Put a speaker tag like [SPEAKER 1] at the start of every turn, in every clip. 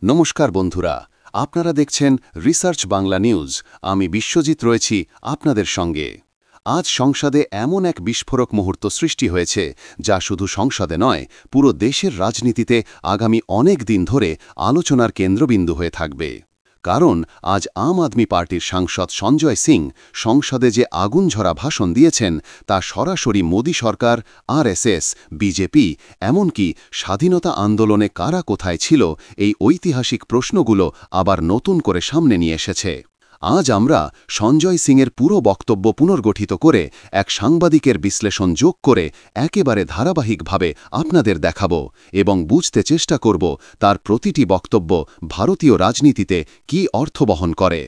[SPEAKER 1] নমস্কার বন্ধুরা, আপনারা দেখছেন রিসার্চ বাংলা নিউজ। আমি বিশ্বজিৎ রয়েছি আপনাদের সঙ্গে। আজ সংসদে এমন এক বিস্ফোরক মুহূর্ত সৃষ্টি হয়েছে যা শুধু সংসদে নয়, পুরো দেশের রাজনীতিতে আগামী অনেক দিন ধরে আলোচনার কেন্দ্রবিন্দু হয়ে থাকবে। কারণ আজ আম আদমি পার্টির সাংসদ সঞ্জয় সিং সংসদে যে আগুনঝরা ভাষণ দিয়েছেন তা সরাসরি মোদী সরকার, আরএসএস, বিজেপি, এমনকি স্বাধীনতা আন্দোলনে কারা কোথায় ছিল এই ঐতিহাসিক প্রশ্নগুলো আবার নতুন করে সামনে নিয়ে এসেছে। আজ আমরা সঞ্জয় সিংয়ের পুরো বক্তব্য পুনর্গঠিত করে এক সাংবাদিকের বিশ্লেষণ যোগ করে একেবারে ধারাবাহিকভাবে আপনাদের দেখাব এবং বুঝতে চেষ্টা করব তার প্রতিটি বক্তব্য ভারতীয় রাজনীতিতে কী অর্থ বহন করে।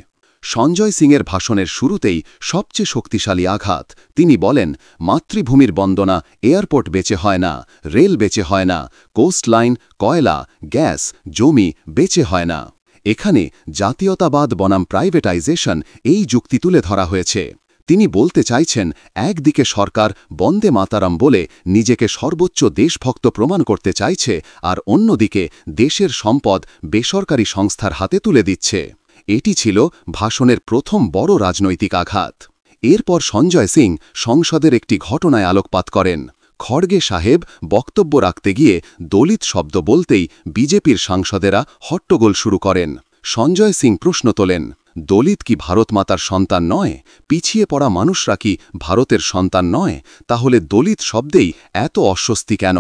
[SPEAKER 1] সঞ্জয় সিংয়ের ভাষণের শুরুতেই সবচেয়ে শক্তিশালী আঘাত। তিনি বলেন, মাতৃভূমির বন্দনা এয়ারপোর্ট বেচে হয় না, রেল বেচে হয় না, কোস্ট লাইন, কয়লা, গ্যাস, জমি বেচে হয় না। এখানে জাতীয়তাবাদ বনাম প্রাইভেটাইজেশন এই যুক্তি তুলে ধরা হয়েছে। তিনি বলতে চাইছেন, একদিকে সরকার বন্দে মাতারাম বলে নিজেকে সর্বোচ্চ দেশভক্ত প্রমাণ করতে চাইছে, আর অন্যদিকে দেশের সম্পদ বেসরকারি সংস্থার হাতে তুলে দিচ্ছে। এটি ছিল ভাষণের প্রথম বড় রাজনৈতিক আঘাত। এরপর সঞ্জয় সিং সংসদের একটি ঘটনায় আলোকপাত করেন। খড়গে সাহেব বক্তব্য রাখতে গিয়ে দলিত শব্দ বলতেই বিজেপির সাংসদেরা হট্টগোল শুরু করেন। সঞ্জয় সিং প্রশ্ন তোলেন, দলিত কি ভারতমাতার সন্তান নয়? পিছিয়ে পড়া মানুষরা কি ভারতের সন্তান নয়? তাহলে দলিত শব্দেই এত অস্বস্তি কেন?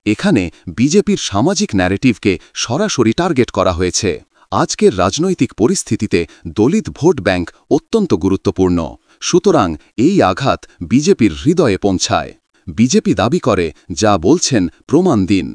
[SPEAKER 1] এখানে বিজেপির সামাজিক ন্যারেটিভকে সরাসরি টার্গেট করা হয়েছে। আজকের রাজনৈতিক পরিস্থিতিতে দলিত ভোট ব্যাংক অত্যন্ত গুরুত্বপূর্ণ। সুতরাং এই আঘাত বিজেপির হৃদয়ে পৌঁছায়। বিজেপি দাবি করে, যা বলছেন প্রমাণ দিন।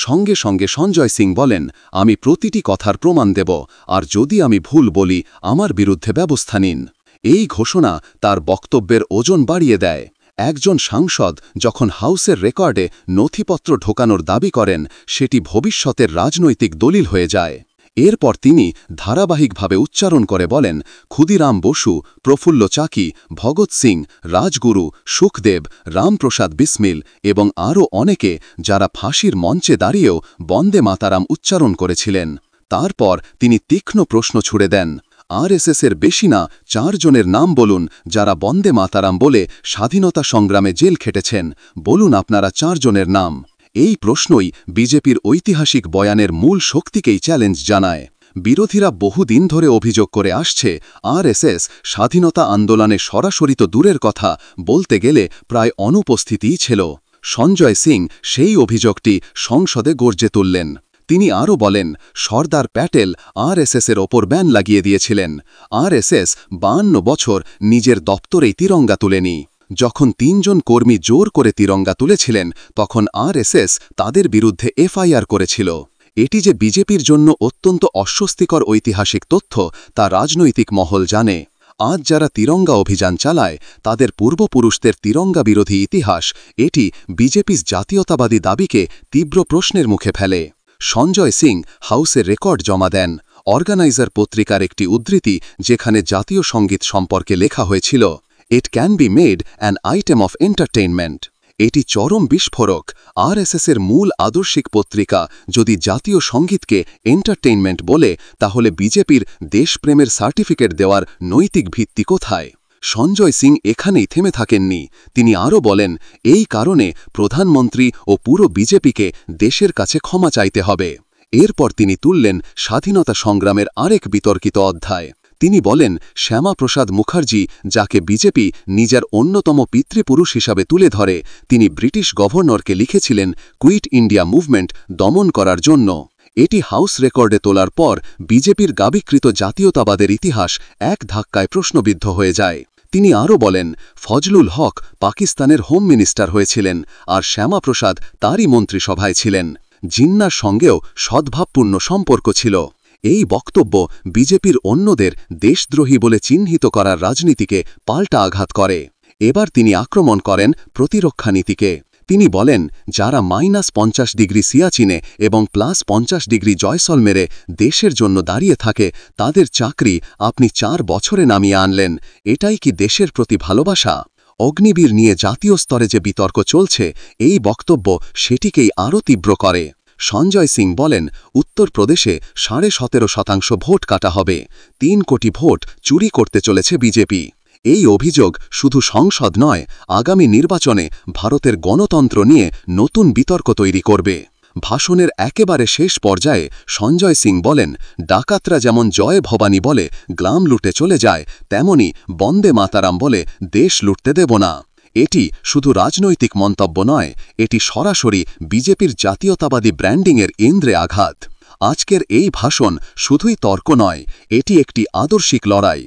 [SPEAKER 1] সঙ্গে সঙ্গে সঞ্জয় সিং বলেন, আমি প্রতিটি কথার প্রমাণ দেব, আর যদি আমি ভুল বলি আমার বিরুদ্ধে ব্যবস্থা নিন। এই ঘোষণা তার বক্তব্যের ওজন বাড়িয়ে দেয়। একজন সাংসদ যখন হাউসের রেকর্ডে নথিপত্র ঢোকানোর দাবি করেন, সেটি ভবিষ্যতের রাজনৈতিক দলিল হয়ে যায়। এরপর তিনি ধারাবাহিকভাবে উচ্চারণ করে বলেন, ক্ষুদিরাম বসু, প্রফুল্ল চাকি, ভগৎ সিং, রাজগুরু, সুখদেব, রামপ্রসাদ বিসমিল এবং আরও অনেকে, যারা ফাঁসির মঞ্চে দাঁড়িয়েও বন্দে মাতারাম উচ্চারণ করেছিলেন। তারপর তিনি তীক্ষ্ণ প্রশ্ন ছুড়ে দেন, আরএসএসের বেশি না 4 জনের নাম বলুন যারা বন্দে মাতারাম বলে স্বাধীনতা সংগ্রামে জেল খেটেছেন। বলুন আপনারা 4 জনের নাম। এই প্রশ্নই বিজেপির ঐতিহাসিক বয়ানের মূল শক্তিকেই চ্যালেঞ্জ জানায়। বিরোধীরা বহুদিন ধরে অভিযোগ করে আসছে, আরএসএস স্বাধীনতা আন্দোলনে সরাসরি তো দূরের কথা, বলতে গেলে প্রায় অনুপস্থিতিই ছিল। সঞ্জয় সিং সেই অভিযোগটি সংসদে গর্জে তুললেন। তিনি আরও বলেন, সর্দার প্যাটেল আরএসএসের ওপর ব্যান লাগিয়ে দিয়েছিলেন। আরএসএস 52 বছর নিজের দপ্তরেই তিরঙ্গা তুলেনি। যখন 3 জন কর্মী জোর করে তিরঙ্গা তুলেছিলেন, তখন আরএসএস তাদের বিরুদ্ধে এফআইআর করেছিল। এটি যে বিজেপির জন্য অত্যন্ত অস্বস্তিকর ঐতিহাসিক তথ্য, তা রাজনৈতিক মহল জানে। আজ যারা তিরঙ্গা অভিযান চালায়, তাদের পূর্বপুরুষদের তিরঙ্গা বিরোধী ইতিহাস, এটি বিজেপির জাতীয়তাবাদী দাবিকে তীব্র প্রশ্নের মুখে ফেলে। সঞ্জয় সিং হাউসে রেকর্ড জমা দেন। অর্গানাইজার পত্রিকার একটি উদ্ধৃতি, যেখানে জাতীয় সঙ্গীত সম্পর্কে লেখা হয়েছিল, it can be made an item of entertainment. এটি চরম বিস্ফোরক। আরএসএসের মূল আদর্শিক পত্রিকা যদি জাতীয় সঙ্গীতকে এন্টারটেইনমেন্ট বলে, তাহলে বিজেপির দেশপ্রেমের সার্টিফিকেট দেওয়ার নৈতিক ভিত্তি কোথায়? সঞ্জয় সিং এখানেই থেমে থাকেননি। তিনি আরও বলেন, এই কারণে প্রধানমন্ত্রী ও পুরো বিজেপিকে দেশের কাছে ক্ষমা চাইতে হবে। এরপর তিনি তুললেন স্বাধীনতা সংগ্রামের আরেক বিতর্কিত অধ্যায়। তিনি বলেন, শ্যামাপ্রসাদ মুখার্জি, যাকে বিজেপি নিজের অন্যতম পিতৃপুরুষ হিসাবে তুলে ধরে, তিনি ব্রিটিশ গভর্নরকে লিখেছিলেন কুইট ইন্ডিয়া মুভমেন্ট দমন করার জন্য। এটি হাউস রেকর্ডে তোলার পর বিজেপির দাবিকৃত জাতীয়তাবাদের ইতিহাস এক ধাক্কায় প্রশ্নবিদ্ধ হয়ে যায়। তিনি আরও বলেন, ফজলুল হক পাকিস্তানের হোম মিনিস্টার হয়েছিলেন, আর শ্যামাপ্রসাদ তারই মন্ত্রিসভায় ছিলেন। জিন্নার সঙ্গেও সদ্ভাবপূর্ণ সম্পর্ক ছিল। এই বক্তব্য বিজেপির অন্যদের দেশদ্রোহী বলে চিহ্নিত করার রাজনীতিকে পাল্টা আঘাত করে। এবার তিনি আক্রমণ করেন প্রতিরক্ষা নীতিকে। তিনি বলেন, যারা -50 ডিগ্রি সিয়াচিনে এবং +50 ডিগ্রি জয়সলমেরে দেশের জন্য দাঁড়িয়ে থাকে, তাদের চাকরি আপনি 4 বছরে নামিয়ে আনলেন। এটাই কি দেশের প্রতি ভালোবাসা? অগ্নিবীর নিয়ে জাতীয় স্তরে যে বিতর্ক চলছে, এই বক্তব্য সেটিকেই আরও তীব্র করে। সঞ্জয় সিং বলেন, উত্তরপ্রদেশে 17.5% ভোট কাটা হবে, 3 কোটি ভোট চুরি করতে চলেছে বিজেপি। এই অভিযোগ শুধু সংসদ নয়, আগামী নির্বাচনে ভারতের গণতন্ত্র নিয়ে নতুন বিতর্ক তৈরি করবে। ভাষণের একেবারে শেষ পর্যায়ে সঞ্জয় সিং বলেন, ডাকাতরা যেমন জয় ভবানী বলে গ্লাম লুটে চলে যায়, তেমনি বন্দে মাতারাম বলে দেশ লুটতে দেব না। এটি শুধু রাজনৈতিক মন্তব্য নয়, এটি সরাসরি বিজেপির জাতীয়তাবাদী ব্র্যান্ডিংয়ের ইন্দ্রে আঘাত। আজকের এই ভাষণ শুধুই তর্ক নয়, এটি একটি আদর্শিক লড়াই।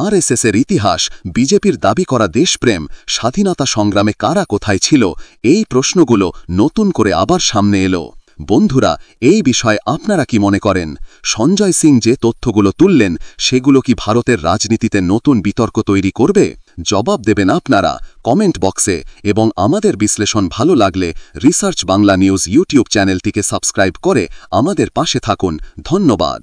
[SPEAKER 1] আরএসএসের ইতিহাস, বিজেপির দাবি করা দেশপ্রেম, স্বাধীনতা সংগ্রামে কারা কোথায় ছিল, এই প্রশ্নগুলো নতুন করে আবার সামনে এলো। বন্ধুরা, এই বিষয়ে আপনারা কি মনে করেন? সঞ্জয় সিং যে তথ্যগুলো তুললেন, সেগুলো কি ভারতের রাজনীতিতে নতুন বিতর্ক তৈরি করবে? জবাব দেবেন আপনারা কমেন্ট বক্সে, এবং আমাদের বিশ্লেষণ ভালো লাগলে রিসার্চ বাংলা নিউজ ইউটিউব চ্যানেলটিকে সাবস্ক্রাইব করে আমাদের পাশে থাকুন। ধন্যবাদ।